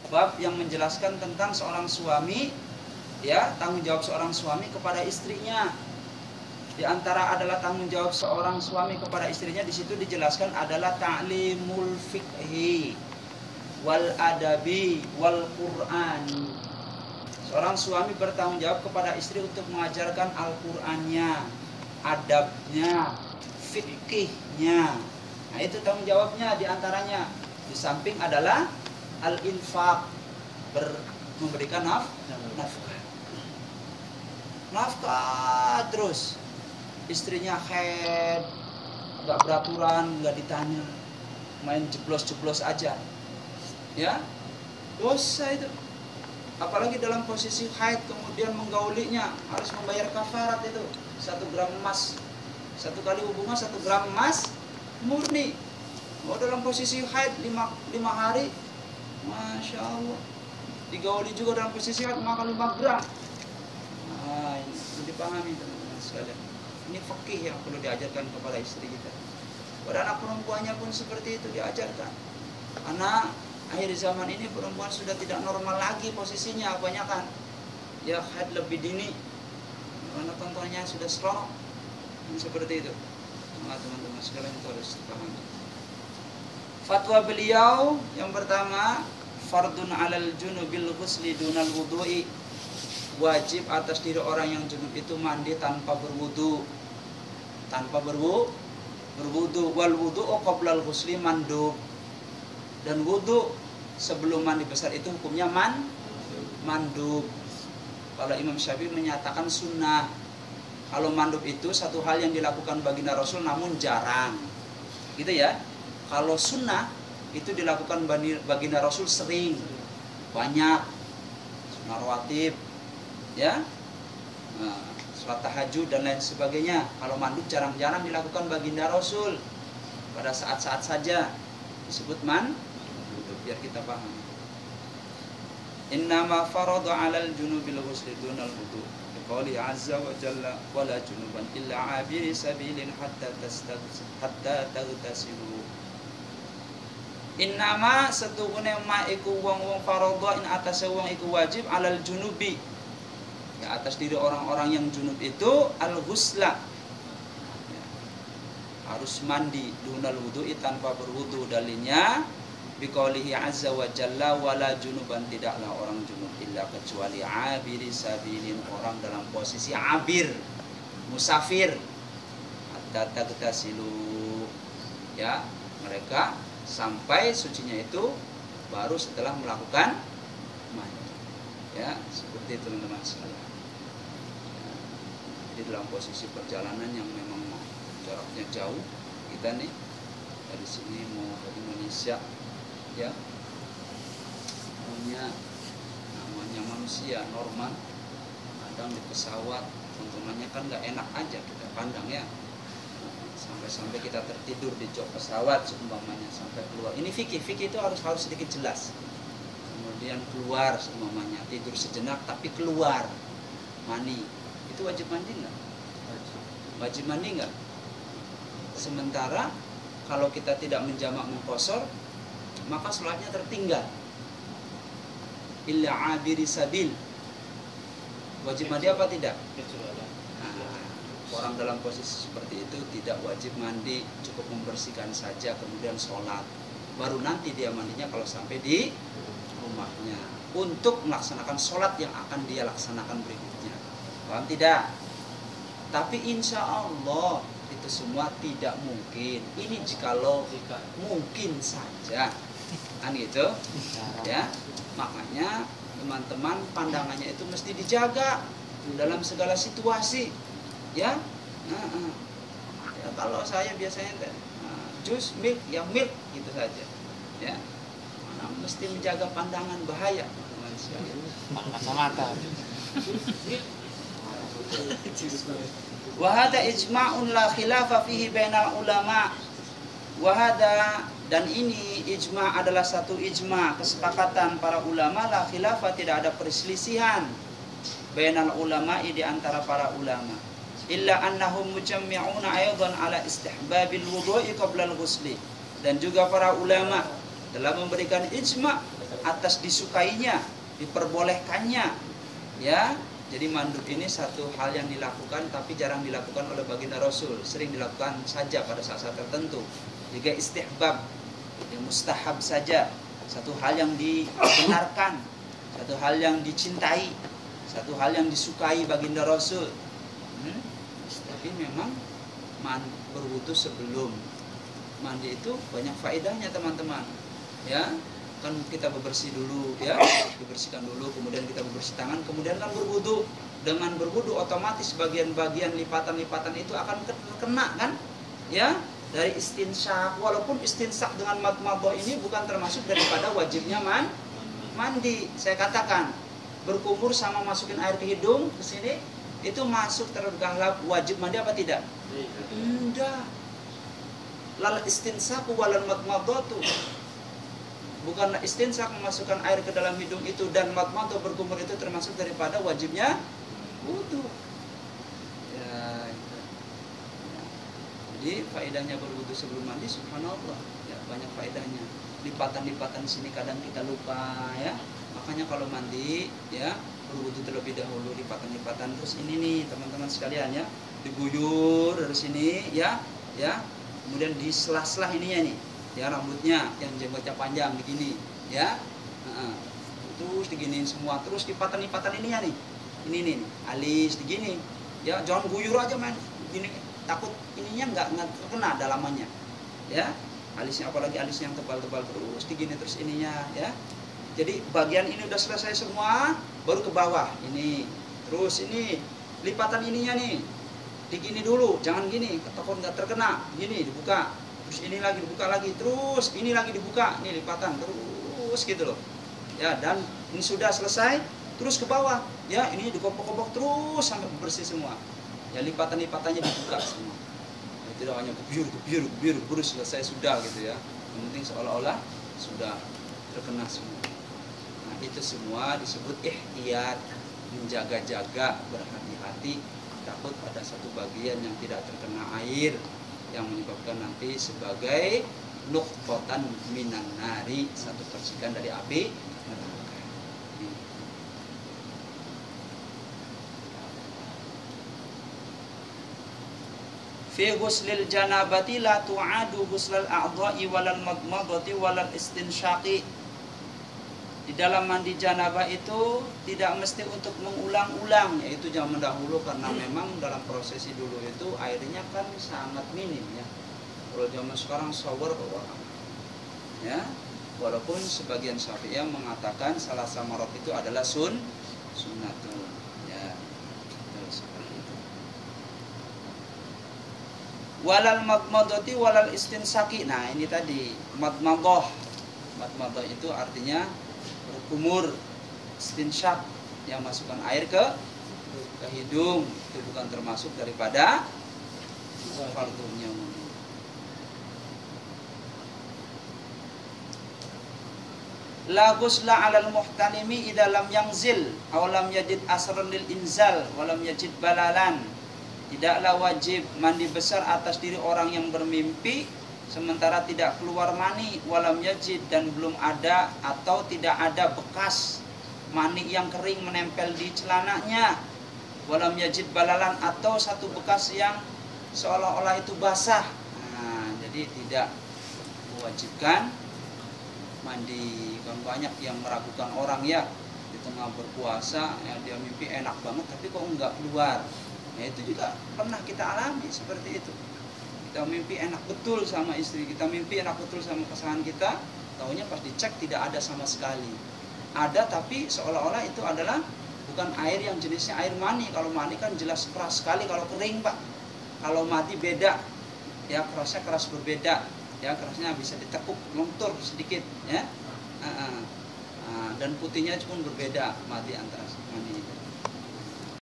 bab yang menjelaskan tentang seorang suami, ya, tanggung jawab seorang suami kepada istrinya. Di antara adalah tanggung jawab seorang suami kepada istrinya, di situ dijelaskan adalah ta'limul fiqhi wal adabi wal qur'ani. Seorang suami bertanggung jawab kepada istri untuk mengajarkan Al-Qur'annya, adabnya, fikihnya. Nah, itu tanggung jawabnya diantaranya. Di samping adalah al-infaq, memberikan nafkah. Nafkah terus. Istrinya head, nggak beraturan, nggak ditanya, main jeblos-jeblos aja, ya, dosa itu. Apalagi dalam posisi haid kemudian menggaulinya, harus membayar kafarat itu 1 gram emas, 1 kali hubungan 1 gram emas murni. Oh, dalam posisi haid 5 hari, masya Allah, digauli juga dalam posisi haid maka 5 gram. Nah, ini perlu dipahami teman-teman sekalian. Ini fikih yang perlu diajarkan kepada istri kita. Pada anak perempuannya pun seperti itu diajarkan. Karena akhir zaman ini perempuan sudah tidak normal lagi posisinya, kebanyakan ya haid lebih dini, karena tontonnya sudah strong seperti itu. Nah, teman-teman sekalian itu harus dipahami. Fatwa beliau yang pertama, fardun alal junubil ghusli dunal wudu'i, wajib atas diri orang yang junub itu mandi tanpa berwudu, berwudu. Wal wudu'u qoblal ghusli mandub, dan wudu sebelum mandi besar itu hukumnya mandub. Kalau Imam Syafi'i menyatakan sunnah. Kalau mandub itu satu hal yang dilakukan baginda Rasul namun jarang, gitu ya. Kalau sunnah itu dilakukan baginda Rasul sering, banyak, sunnah rawatib, ya, sholat tahajud dan lain sebagainya. Kalau mandub jarang-jarang dilakukan baginda Rasul, pada saat-saat saja disebut mandub, biar kita paham. Innama farada 'alal junubil ghusli dunal wudu. Qali azza wa jalla wala junuban illa 'abiri sabilin hatta taghtasilu. Innama setuhune ma iku wong-wong farada in atase wong iku wajib 'alal junubi, ya, atas diri orang-orang yang junub itu al-ghusla, ya, harus mandi dunal wudu'i tanpa berwudu. Dalilnya biqaulihi azza wa jalla wala junuban, tidaklah orang junub illa kecuali abiri sabilin, orang dalam posisi abir, musafir, hatta taghtasilu, ya, mereka sampai sucinya itu baru setelah melakukan mandi, ya, seperti itu teman-teman sekalian. Di dalam posisi perjalanan yang memang jaraknya jauh, kita nih dari sini mau ke Indonesia, ya, namanya manusia normal, kadang di pesawat tontonannya kan nggak enak aja kita pandang, ya, sampai-sampai kita tertidur di jok pesawat seumpamanya sampai keluar. Ini fikih itu harus sedikit jelas. Kemudian keluar seumpamanya tidur sejenak tapi keluar mani, itu wajib mandi nggak? Wajib mandi nggak? Sementara kalau kita tidak menjamak mengqashar, maka sholatnya tertinggal. Illa abiri sabil, wajib mandi apa tidak? Orang dalam posisi seperti itu tidak wajib mandi, cukup membersihkan saja kemudian sholat. Baru nanti dia mandinya kalau sampai di rumahnya untuk melaksanakan sholat yang akan dia laksanakan berikutnya. Paham tidak? Tapi insya Allah itu semua tidak mungkin. Ini jikalau mungkin saja, kan gitu, ya. Makanya teman-teman pandangannya itu mesti dijaga dalam segala situasi, ya. Ya, kalau saya biasanya jus, milk, ya milk gitu saja, ya. Mesti menjaga pandangan, bahaya teman sekalian. Kacamata. Wahada ijma'un la khilafa fihi bainal ulama. Wahada, dan ini ijma' adalah satu ijma', kesepakatan para ulama, la khilafa, tidak ada perselisihan, bainal ulama, di antara para ulama. Illa annahum mujammi'una aydan ala istihbabil wudu'i qabla al-ghusli. Dan juga para ulama telah memberikan ijma' atas disukainya, diperbolehkannya, ya. Jadi mandub ini satu hal yang dilakukan tapi jarang dilakukan oleh baginda Rasul, sering dilakukan saja pada saat-saat tertentu. Juga istihbab, yang mustahab saja, satu hal yang dibenarkan, satu hal yang dicintai, satu hal yang disukai baginda Rasul. Tapi memang berwudu sebelum mandi itu banyak faedahnya teman-teman, ya. Kan kita bebersih dulu, ya, dibersihkan dulu, kemudian kita bebersih tangan, kemudian kan berwudu. Dengan berwudu otomatis bagian-bagian lipatan-lipatan itu akan kena kan, ya, dari istinsyak. Walaupun istinsyak dengan madmadah ini bukan termasuk daripada wajibnya mandi. Saya katakan berkumur sama masukin air ke hidung ke sini itu masuk tergolong wajib mandi apa tidak? Tidak. Lal istinsyak walal madmadatu. Bukan istinsak memasukkan air ke dalam hidung itu dan madmadah berkumur itu termasuk daripada wajibnya wudu. Ya, itu. Jadi faedahnya berwudu sebelum mandi, subhanallah, ya, banyak faedahnya. Lipatan-lipatan sini kadang kita lupa, ya. Makanya kalau mandi, ya, berwudu terlebih dahulu, lipatan-lipatan. Terus ini nih teman-teman sekalian, ya, diguyur dari sini, ya, ya. Kemudian di sela-sela ininya nih, ya, rambutnya yang jenggotnya panjang begini, ya, terus diginiin semua, terus lipatan-lipatan ininya nih, ini nih, alis digini, ya, jangan guyur aja main, gini, takut ininya nggak terkena dalamannya, ya, alisnya apalagi alis yang tebal-tebal terus digini terus ininya, ya, jadi bagian ini udah selesai semua, baru ke bawah ini, terus ini lipatan ininya nih, digini dulu, jangan gini, takut nggak terkena, gini dibuka. Terus ini lagi dibuka lagi, terus ini lagi dibuka, ini lipatan terus gitu loh, ya. Dan ini sudah selesai, terus ke bawah, ya, ini dikopok-kopok terus sampai bersih semua, ya, lipatan-lipatannya dibuka semua, ya, tidak hanya gebir selesai sudah gitu, ya. Yang penting seolah-olah sudah terkena semua. Nah, itu semua disebut ihtiyat, menjaga-jaga, berhati-hati, takut pada satu bagian yang tidak terkena air yang menyebabkan nanti sebagai nuqtatan minan nari, satu percikan dari api neraka. Fi ghuslil janabati la tu'adu ghuslal a'dha'i walal madmadati walal istinsyaqi. Di dalam mandi janabah itu tidak mesti untuk mengulang-ulang, yaitu zaman dahulu, karena memang dalam prosesi dulu itu airnya kan sangat minim, ya. Kalau zaman sekarang shower bawa, ya. Walaupun sebagian Syafi'iyah mengatakan salah samarat itu adalah sunnatun, ya. Seperti itu. Walal madmadati walal istinsaki. Nah, ini tadi madmadah. Madmadah itu artinya berkumur, istinsyak yang masukkan air ke hidung, itu bukan termasuk daripada fardhunya wudu. La ghusla 'alal muhtalimi idza lam yanzil aw lam yajid asran lil inzal wa lam yajid balalan. Tidaklah wajib mandi besar atas diri orang yang bermimpi sementara tidak keluar mani, walam yajid, dan belum ada atau tidak ada bekas mani yang kering menempel di celananya, walam yajid balalan, atau satu bekas yang seolah-olah itu basah. Nah, jadi tidak mewajibkan mandi. Kan banyak yang meragukan orang, ya, di tengah berpuasa, ya, dia mimpi enak banget tapi kok enggak keluar. Nah, itu juga pernah kita alami seperti itu. Kita mimpi enak betul sama istri, kita mimpi enak betul sama pasangan kita, taunya pas dicek tidak ada sama sekali. Ada tapi seolah-olah itu adalah bukan air yang jenisnya air mani. Kalau mani kan jelas keras sekali, kalau kering, Pak. Kalau mati beda, ya, kerasnya keras berbeda, ya, kerasnya bisa ditekuk, luntur sedikit, ya. Dan putihnya pun berbeda mati antara mani itu.